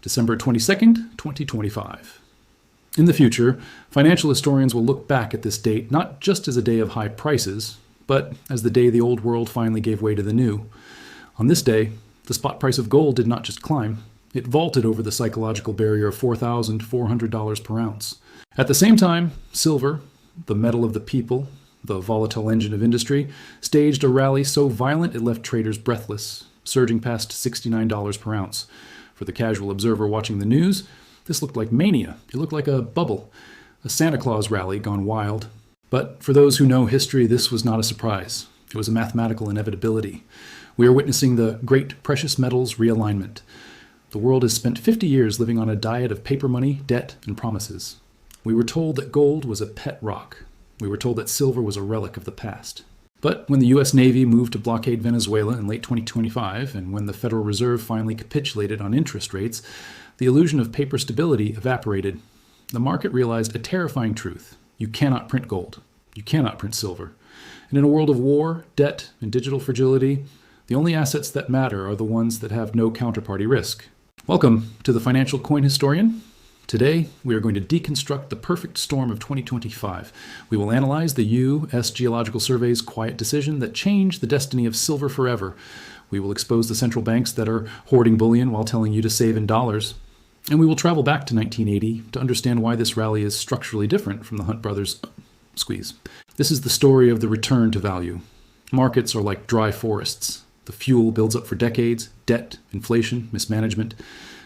December 22nd, 2025. In the future, financial historians will look back at this date not just as a day of high prices, but as the day the old world finally gave way to the new. On this day, the spot price of gold did not just climb, it vaulted over the psychological barrier of $4,400 per ounce. At the same time, silver, the metal of the people, the volatile engine of industry, staged a rally so violent it left traders breathless, surging past $69 per ounce. For the casual observer watching the news, this looked like mania. It looked like a bubble, a Santa Claus rally gone wild. But for those who know history, this was not a surprise. It was a mathematical inevitability. We are witnessing the Great Precious Metals Realignment. The world has spent 50 years living on a diet of paper money, debt, and promises. We were told that gold was a pet rock. We were told that silver was a relic of the past. But when the U.S. Navy moved to blockade Venezuela in late 2025, and when the Federal Reserve finally capitulated on interest rates, the illusion of paper stability evaporated. The market realized a terrifying truth. You cannot print gold. You cannot print silver. And in a world of war, debt, and digital fragility, the only assets that matter are the ones that have no counterparty risk. Welcome to the Financial Coin Historian. Today, we are going to deconstruct the perfect storm of 2025. We will analyze the U.S. Geological Survey's quiet decision that changed the destiny of silver forever. We will expose the central banks that are hoarding bullion while telling you to save in dollars. And we will travel back to 1980 to understand why this rally is structurally different from the Hunt brothers' squeeze. This is the story of the return to value. Markets are like dry forests. The fuel builds up for decades, debt, inflation, mismanagement,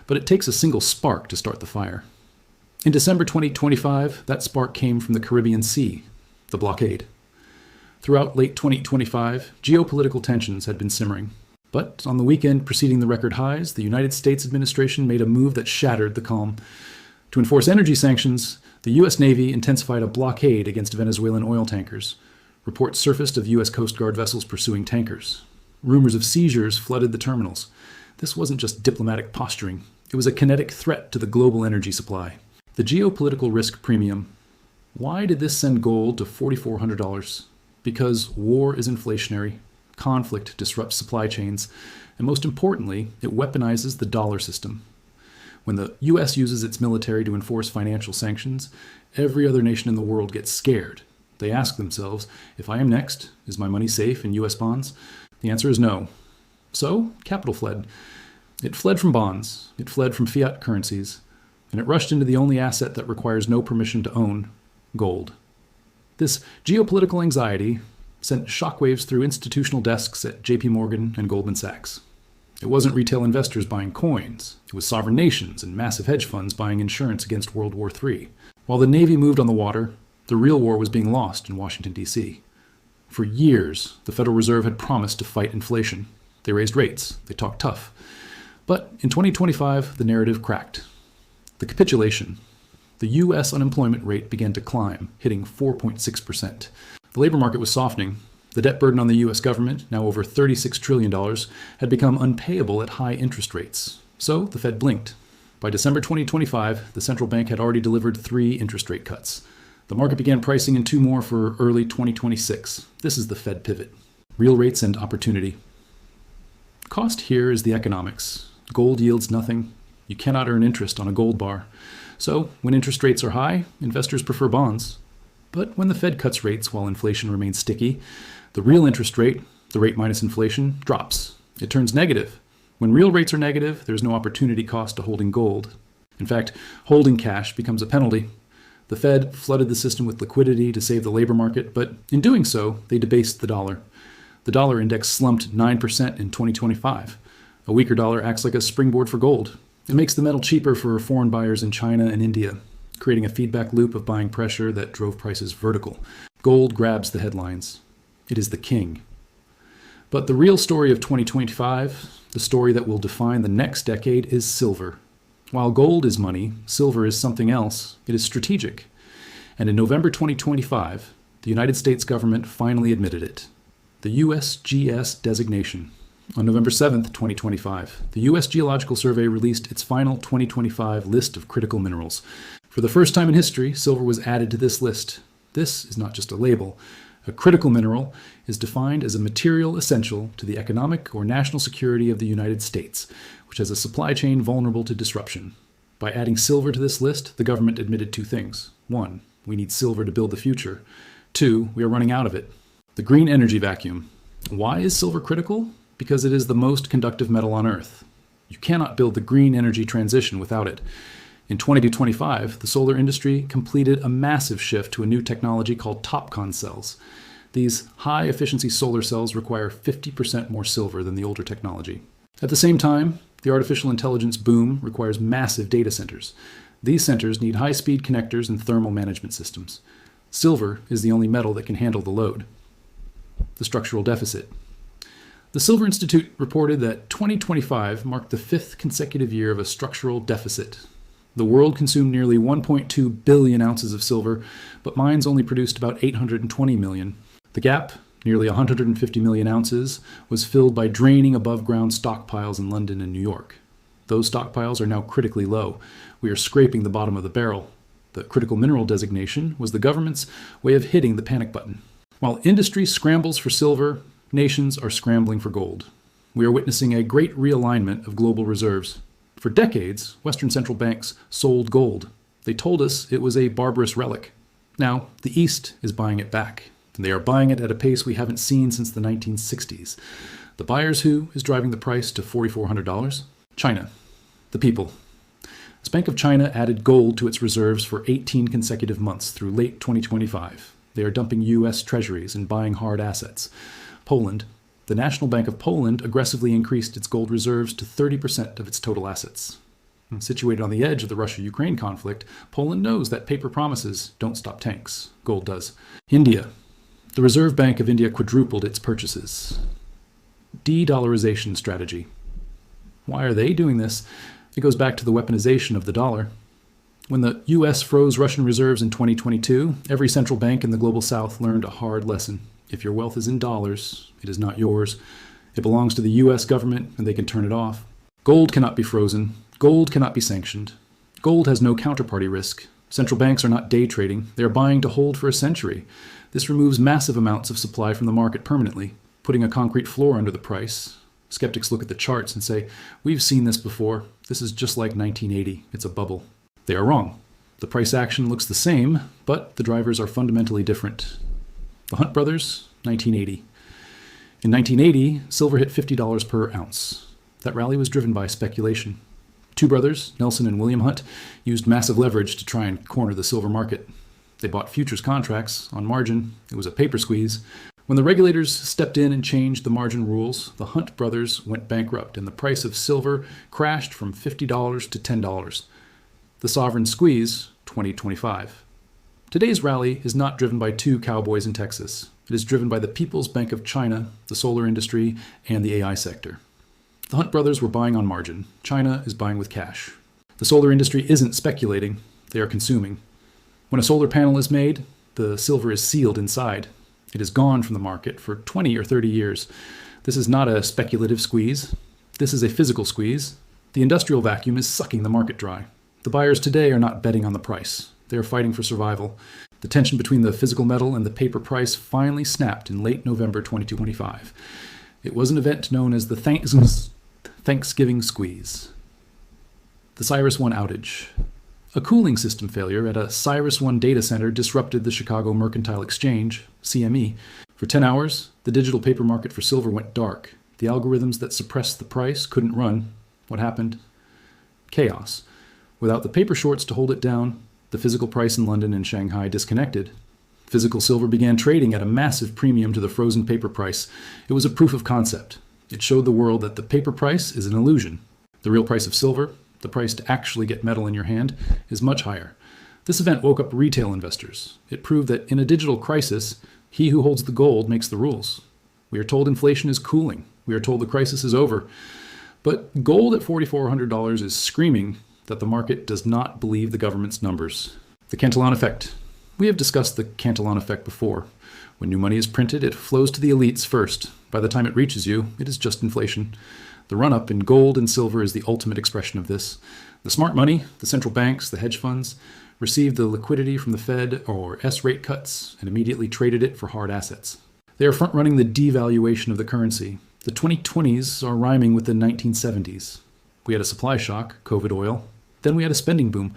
but it takes a single spark to start the fire. In December 2025, that spark came from the Caribbean Sea, the blockade. Throughout late 2025, geopolitical tensions had been simmering. But on the weekend preceding the record highs, the United States administration made a move that shattered the calm. To enforce energy sanctions, the U.S. Navy intensified a blockade against Venezuelan oil tankers. Reports surfaced of U.S. Coast Guard vessels pursuing tankers. Rumors of seizures flooded the terminals. This wasn't just diplomatic posturing. It was a kinetic threat to the global energy supply. The geopolitical risk premium. Why did this send gold to $4,400? Because war is inflationary, conflict disrupts supply chains, and most importantly, it weaponizes the dollar system. When the U.S. uses its military to enforce financial sanctions, every other nation in the world gets scared. They ask themselves, if I am next, is my money safe in U.S. bonds? The answer is no. So, capital fled. It fled from bonds, it fled from fiat currencies, and it rushed into the only asset that requires no permission to own, gold. This geopolitical anxiety sent shockwaves through institutional desks at JP Morgan and Goldman Sachs. It wasn't retail investors buying coins. It was sovereign nations and massive hedge funds buying insurance against World War III. While the Navy moved on the water, the real war was being lost in Washington, D.C. For years, the Federal Reserve had promised to fight inflation. They raised rates. They talked tough. But in 2025, the narrative cracked. The capitulation. The U.S. unemployment rate began to climb, hitting 4.6%. The labor market was softening. The debt burden on the U.S. government, now over $36 trillion, had become unpayable at high interest rates. So the Fed blinked. By December 2025, the central bank had already delivered 3 interest rate cuts. The market began pricing in 2 more for early 2026. This is the Fed pivot. Real rates and opportunity. Cost here is the economics. Gold yields nothing. You cannot earn interest on a gold bar. So, when interest rates are high, investors prefer bonds. But when the Fed cuts rates while inflation remains sticky, the real interest rate, the rate minus inflation, drops. It turns negative. When real rates are negative, there's no opportunity cost to holding gold. In fact, holding cash becomes a penalty. The Fed flooded the system with liquidity to save the labor market, but in doing so, they debased the dollar. The dollar index slumped 9% in 2025. A weaker dollar acts like a springboard for gold. It makes the metal cheaper for foreign buyers in China and India, creating a feedback loop of buying pressure that drove prices vertical. Gold grabs the headlines. It is the king. But the real story of 2025, the story that will define the next decade, is silver. While gold is money, silver is something else. It is strategic. And in November 2025, the United States government finally admitted it. The USGS designation. On November 7, 2025, the U.S. Geological Survey released its final 2025 list of critical minerals. For the first time in history, silver was added to this list. This is not just a label. A critical mineral is defined as a material essential to the economic or national security of the United States, which has a supply chain vulnerable to disruption. By adding silver to this list, the government admitted two things. One, we need silver to build the future. Two, we are running out of it. The green energy vacuum. Why is silver critical? Because it is the most conductive metal on Earth. You cannot build the green energy transition without it. In 2025, the solar industry completed a massive shift to a new technology called TOPCon cells. These high-efficiency solar cells require 50% more silver than the older technology. At the same time, the artificial intelligence boom requires massive data centers. These centers need high-speed connectors and thermal management systems. Silver is the only metal that can handle the load. The structural deficit. The Silver Institute reported that 2025 marked the 5th consecutive year of a structural deficit. The world consumed nearly 1.2 billion ounces of silver, but mines only produced about 820 million. The gap, nearly 150 million ounces, was filled by draining above-ground stockpiles in London and New York. Those stockpiles are now critically low. We are scraping the bottom of the barrel. The critical mineral designation was the government's way of hitting the panic button. While industry scrambles for silver, nations are scrambling for gold. We are witnessing a great realignment of global reserves. For decades, Western central banks sold gold. They told us it was a barbarous relic. Now, the East is buying it back. And they are buying it at a pace we haven't seen since the 1960s. The buyer's who is driving the price to $4,400? China. The people. The Bank of China added gold to its reserves for 18 consecutive months through late 2025. They are dumping U.S. treasuries and buying hard assets. Poland. The National Bank of Poland aggressively increased its gold reserves to 30% of its total assets. Situated on the edge of the Russia-Ukraine conflict, Poland knows that paper promises don't stop tanks. Gold does. India. The Reserve Bank of India quadrupled its purchases. De-dollarization strategy. Why are they doing this? It goes back to the weaponization of the dollar. When the U.S. froze Russian reserves in 2022, every central bank in the global south learned a hard lesson. If your wealth is in dollars, it is not yours. It belongs to the U.S. government, and they can turn it off. Gold cannot be frozen. Gold cannot be sanctioned. Gold has no counterparty risk. Central banks are not day trading. They are buying to hold for a century. This removes massive amounts of supply from the market permanently, putting a concrete floor under the price. Skeptics look at the charts and say, we've seen this before. This is just like 1980. It's a bubble. They are wrong. The price action looks the same, but the drivers are fundamentally different. The Hunt brothers, 1980. In 1980, silver hit $50 per ounce. That rally was driven by speculation. Two brothers, Nelson and William Hunt, used massive leverage to try and corner the silver market. They bought futures contracts on margin. It was a paper squeeze. When the regulators stepped in and changed the margin rules, the Hunt brothers went bankrupt and the price of silver crashed from $50 to $10. The sovereign squeeze, 2025. Today's rally is not driven by two cowboys in Texas. It is driven by the People's Bank of China, the solar industry, and the AI sector. The Hunt brothers were buying on margin. China is buying with cash. The solar industry isn't speculating. They are consuming. When a solar panel is made, the silver is sealed inside. It is gone from the market for 20 or 30 years. This is not a speculative squeeze. This is a physical squeeze. The industrial vacuum is sucking the market dry. The buyers today are not betting on the price. They are fighting for survival. The tension between the physical metal and the paper price finally snapped in late November 2025. It was an event known as the Thanksgiving squeeze. The CyrusOne outage. A cooling system failure at a CyrusOne data center disrupted the Chicago Mercantile Exchange, CME. For 10 hours, the digital paper market for silver went dark. The algorithms that suppressed the price couldn't run. What happened? Chaos. Without the paper shorts to hold it down, the physical price in London and Shanghai disconnected. Physical silver began trading at a massive premium to the frozen paper price. It was a proof of concept. It showed the world that the paper price is an illusion. The real price of silver, the price to actually get metal in your hand, is much higher. This event woke up retail investors. It proved that in a digital crisis, he who holds the gold makes the rules. We are told inflation is cooling. We are told the crisis is over. But gold at $4,400 is screaming that the market does not believe the government's numbers. The Cantillon effect. We have discussed the Cantillon effect before. When new money is printed, it flows to the elites first. By the time it reaches you, it is just inflation. The run-up in gold and silver is the ultimate expression of this. The smart money, the central banks, the hedge funds, received the liquidity from the Fed or S rate cuts and immediately traded it for hard assets. They are front-running the devaluation of the currency. The 2020s are rhyming with the 1970s. We had a supply shock, COVID oil. Then we had a spending boom.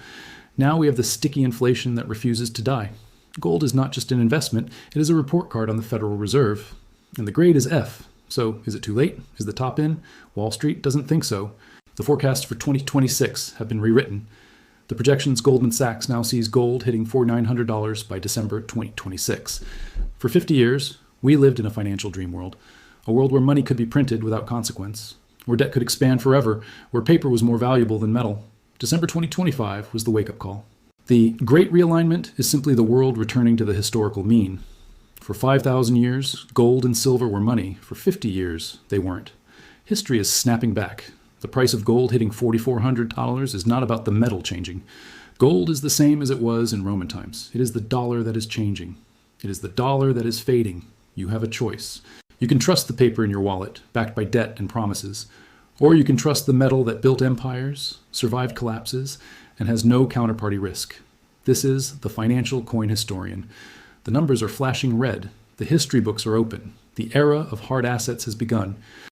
Now we have the sticky inflation that refuses to die. Gold is not just an investment, it is a report card on the Federal Reserve. And the grade is F. So is it too late? Is the top in? Wall Street doesn't think so. The forecasts for 2026 have been rewritten. The projections Goldman Sachs now sees gold hitting $4,900 by December 2026. For 50 years, we lived in a financial dream world, a world where money could be printed without consequence, where debt could expand forever, where paper was more valuable than metal. December 2025 was the wake-up call. The Great Realignment is simply the world returning to the historical mean. For 5,000 years, gold and silver were money. For 50 years, they weren't. History is snapping back. The price of gold hitting $4,400 is not about the metal changing. Gold is the same as it was in Roman times. It is the dollar that is changing. It is the dollar that is fading. You have a choice. You can trust the paper in your wallet, backed by debt and promises. Or you can trust the metal that built empires, survived collapses, and has no counterparty risk. This is the financial coin historian. The numbers are flashing red. The history books are open. The era of hard assets has begun.